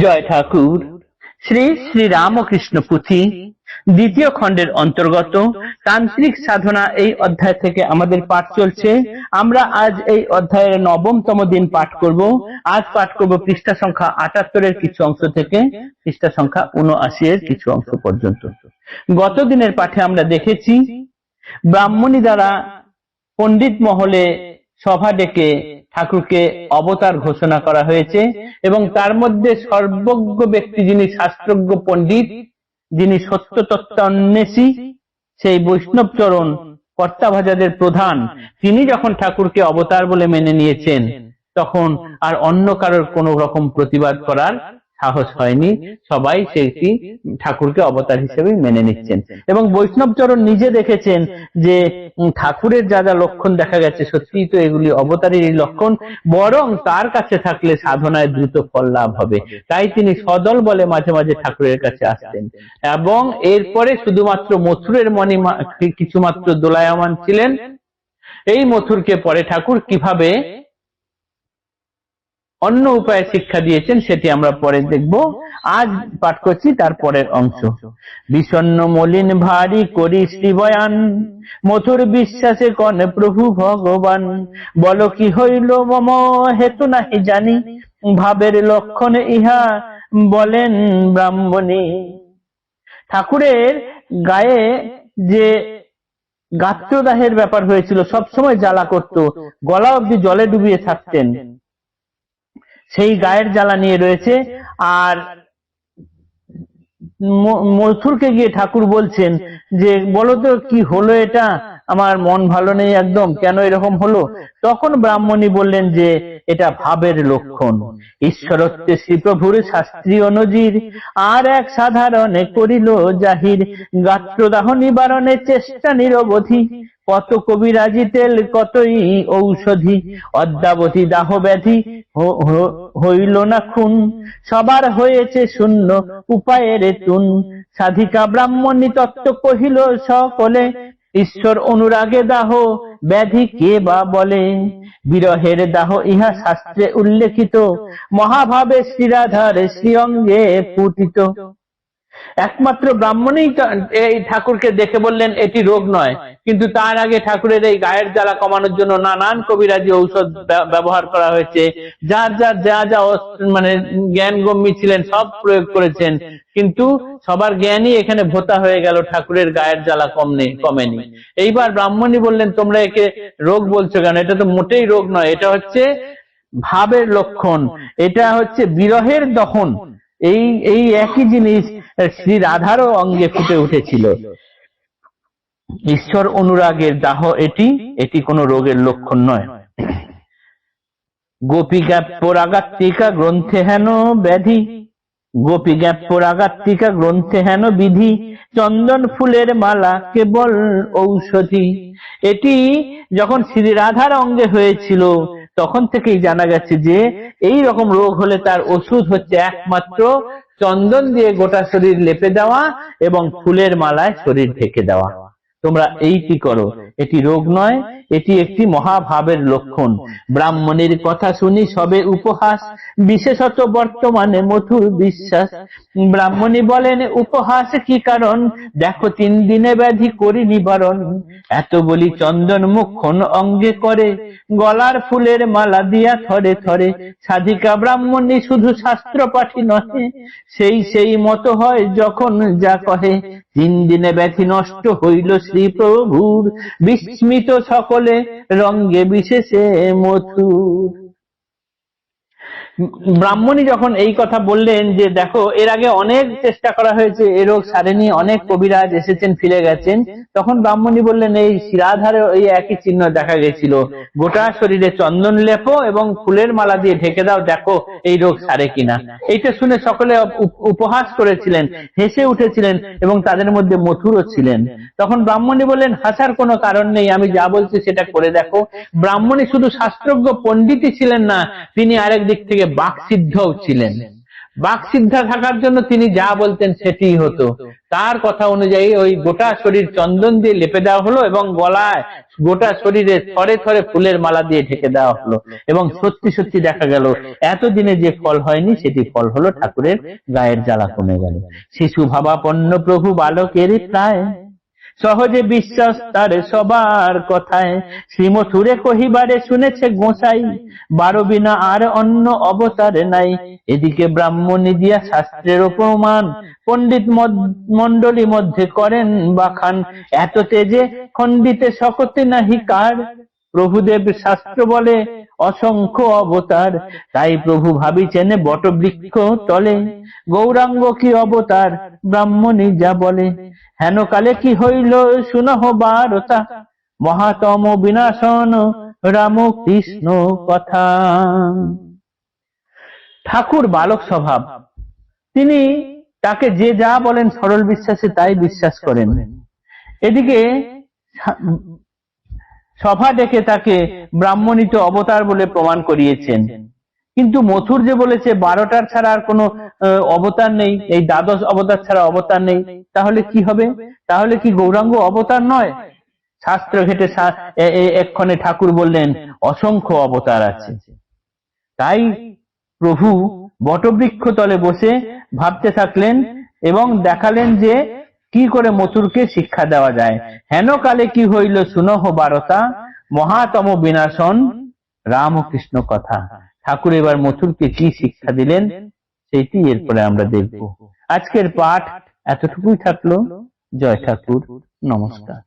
জয় ঠাকুর। শ্রী শ্রী রামকৃষ্ণ পুঁথি দ্বিতীয় খণ্ডের অন্তর্গত তান্ত্রিক সাধনা এই অধ্যায় থেকে আমাদের পাঠ চলছে। আমরা আজ এই অধ্যায়ের 9তম দিন পাঠ করব। আজ পাঠ করব পৃষ্ঠা সংখ্যা 78 এর কিছু অংশ থেকে পৃষ্ঠা সংখ্যা 79 এর কিছু অংশ পর্যন্ত। গত দিনের পাঠে আমরা দেখেছি ব্রাহ্মণী দ্বারা পণ্ডিত মহলে সভা ডেকে ঠাকুরকে অবতার ঘোষণা করা হয়েছে এবং তার মধ্যে সর্বজ্ঞ ব্যক্তি যিনি শাস্ত্রজ্ঞ পণ্ডিত, যিনি সত্য তত্ত্বান্বেষী, সেই বৈষ্ণবচরণ কর্তাভাজাদের প্রধান, তিনি যখন ঠাকুরকে অবতার বলে মেনে নিয়েছেন তখন আর অন্য কারোর কোনো রকম প্রতিবাদ করার সাহস হয়নি। সবাই সেটি ঠাকুরকে অবতার হিসেবে মেনে নিচ্ছেন এবং বৈষ্ণবচরণ নিজে দেখেছেন যে ঠাকুরের যা যা লক্ষণ দেখা গেছে সত্যিই তো এগুলি অবতারেরই লক্ষণ, বরং তার কাছে থাকলে সাধনায় দ্রুত ফল লাভ হবে। তাই তিনি সদল বলে মাঝে মাঝে ঠাকুরের কাছে আসতেন এবং এরপরে শুধুমাত্র মথুরের মণি কিছুমাত্র দোলায়মান ছিলেন। এই মথুরকে পরে ঠাকুর কিভাবে অন্য উপায়ে শিক্ষা দিয়েছেন সেটি আমরা পরে দেখব। আজ পাঠ করছি তার পরের অংশ। বিষণ্ণ মলিন ভারী করি শ্রীবয়ান, মথুর বিশ্বাসে কনে প্রভু ভগবান, বলো কি হইল মম হেতু নাহি জানি, ভাবের লক্ষণ ইহা বলেন ব্রাহ্মণী। ঠাকুরের গায়ে যে গাত্রদাহের ব্যাপার হয়েছিল, সবসময় জ্বালা করত, গলা অবধি জলে ডুবিয়ে থাকতেন, সেই গায়ের জ্বালা নিয়ে রয়েছে। আর মথুরকে গিয়ে ঠাকুর বলছেন যে বলো তো কি হলো, এটা আমার মন ভালো নেই একদম, কেন এরকম হলো? তখন ব্রাহ্মণী বললেন যে এটা ভাবের লক্ষণ। ঈশ্বরত্বে শ্রীপ্রভুর শাস্ত্রীয় নজির, আর এক সাধারণে করিল জাহির, গাত্রদাহ নিবারণে চেষ্টা নিরবধি, কত কবিরাজি তেল কতই ঔষধি, অদ্যাবধি দাহ ব্যাধি হইল না খুন, সবার হয়েছে শূন্য উপায়ের তুন, সাধিকা ব্রাহ্মণী তত্ত্ব কহিল সকলে, ঈশ্বর অনুরাগে দাহ ব্যাধি কে বা বলে, বিরহের দাহ ইহা শাস্ত্রে উল্লেখিত, মহাভাবে শ্রীরাধার শ্রীঅঙ্গে ফুটিত। একমাত্র ব্রাহ্মণই এই ঠাকুরকে দেখে বললেন এটি রোগ নয়, কিন্তু তার আগে ঠাকুরের এই গায়ের জ্বালা কমানোর জন্য নানান কবিরাজি ঔষধ ব্যবহার করা হয়েছে। যার যার যা যা মানে জ্ঞান গম্যী ছিলেন সব প্রয়োগ করেছেন, কিন্তু সবার জ্ঞানই এখানে ভোতা হয়ে গেল, ঠাকুরের গায়ের জ্বালা কমেনি। এইবার ব্রাহ্মণী বললেন তোমরা একে রোগ বলছো কেন? এটা তো মোটেই রোগ নয়, এটা হচ্ছে ভাবের লক্ষণ, এটা হচ্ছে বিরহের দহন। এই একই জিনিস শ্রী রাধারও অঙ্গে ফুটে উঠেছিল। ঈশ্বর অনুরাগের দাহ এটি কোনো রোগের লক্ষণ নয়। গোপী জ্ঞাপরাগাত্মিকা গ্রন্থে হেন ব্যাধি, গোপী জ্ঞাপরাগাত্মিকা গ্রন্থে হেন বিধি, চন্দন ফুলের মালা কেবল ঔষধি। এটি যখন শ্রী রাধার অঙ্গে হয়েছিল তখন থেকেই জানা গেছে যে এই রকম রোগ হলে তার ওষুধ হচ্ছে একমাত্র চন্দন দিয়ে গোটা শরীর লেপে দেওয়া এবং ফুলের মালায় শরীর ঢেকে দেওয়া। তোমরা এইটি করো, এটি রোগ নয়, এটি একটি মহাভাবের লক্ষণ। ব্রাহ্মণের কথা শুনি সবে উপহাস, বিশেষত বর্তমানে মথুর বিশ্বাস। ব্রাহ্মণী বলেন উপহাস কি কারণ, দেখো 3 দিনে ব্যাধি করি নিবারণ, এত বলি চন্দন মুখন অঙ্গে করে, গলার ফুলের মালা দিয়া থরে থরে, সাধিকা ব্রাহ্মণী শুধু শাস্ত্র পাঠী নহে, সেই মতো হয় যখন যা কহে, 3 দিনে ব্যাধি নষ্ট হইল শ্রীপ্রভুর, বিস্মিত সকলে রঙ্গে বিশেষে মথুর। ব্রাহ্মণী যখন এই কথা বললেন যে দেখো এর আগে অনেক চেষ্টা করা হয়েছে, এ রোগ সারেনি, অনেক কবিরাজ এসেছেন ফিরে গেছেন, তখন ব্রাহ্মণী বললেন এই শিরাধারে এই একই চিহ্ন দেখা গেছিল, গোটা শরীরে চন্দন লেপো এবং ফুলের মালা দিয়ে ঢেকে দাও, দেখো এই রোগ সারে কিনা। এইটা শুনে সকলে উপহাস করেছিলেন, হেসে উঠেছিলেন এবং তাদের মধ্যে মথুরও ছিলেন। তখন ব্রাহ্মণী বললেন হাসার কোনো কারণ নেই, আমি যা বলছি সেটা করে দেখো। ব্রাহ্মণী শুধু শাস্ত্রজ্ঞ পণ্ডিতই ছিলেন না, তিনি আরেক দিক থেকে বাকসিদ্ধও ছিলেন। বাকসিদ্ধা থাকার জন্য তিনি যা বলতেন সেটিই হতো। তার কথা অনুযায়ী ওই গোটা শরীর চন্দন দিয়ে লেপে দেওয়া হলো এবং গলায় গোটা শরীরে থরে থরে ফুলের মালা দিয়ে ঢেকে দেওয়া হলো, এবং সত্যি সত্যি দেখা গেল এতদিনে যে ফল হয়নি সেটি ফল হলো, ঠাকুরের গায়ের জ্বালা কমে গেল। শিশু ভাবাপন্ন প্রভু বালকেরই প্রায়, সহজে বিশ্বাস তার সবার কথায়। শ্রীমথুরে কহিবারে শুনেছে গোসাই, 12 বিনা আর অন্য অবতার নাই। এদিকে ব্রাহ্মণী দিয়া শাস্ত্রের প্রমাণ, পণ্ডিত মন্ডলী মধ্যে করেন বাখান। এত তেজে খণ্ডিতে শকতে নাহি কার, প্রভুদেব শাস্ত্র বলে অসংখ্য অবতার। তাই প্রভু ভাবিছেন বটবৃক্ষ তলে, গৌরাঙ্গ কি অবতার ব্রাহ্মণী যা বলে। হেন কালে কি হইল শুনহ বারতা, মহাতম বিনাশন রামকৃষ্ণ কথা। ঠাকুর বালক স্বভাব, তিনি তাকে যে যা বলেন সরল বিশ্বাসে তাই বিশ্বাস করেন। এদিকে সভা ডেকে তাকে ব্রাহ্মণিত অবতার বলে প্রমাণ করিয়েছেন, কিন্তু মথুর যে বলেছে 12টার ছাড়া আর কোনো অবতার নেই, এই দ্বাদশ অবতার ছাড়া অবতার নেই, তাহলে কি হবে? তাহলে কি গৌরাঙ্গ অবতার নয়? শাস্ত্র ঘেটে এক্ষণে ঠাকুর বললেন অসংখ্য অবতার আছে। তাই প্রভু বটবৃক্ষ তলে বসে ভাবতে থাকলেন এবং দেখালেন যে কি করে মথুরকে শিক্ষা দেওয়া যায়। হেন কালে কি হইল শুনহ বারতা, মহাতম বিনাশন রামকৃষ্ণ কথা। ঠাকুর এবার মথুরকে কি শিক্ষা দিলেন সেইটি এরপরে আমরা দেখব। আজকের পাঠ এতটুকুই থাকলো। জয় ঠাকুর, নমস্কার।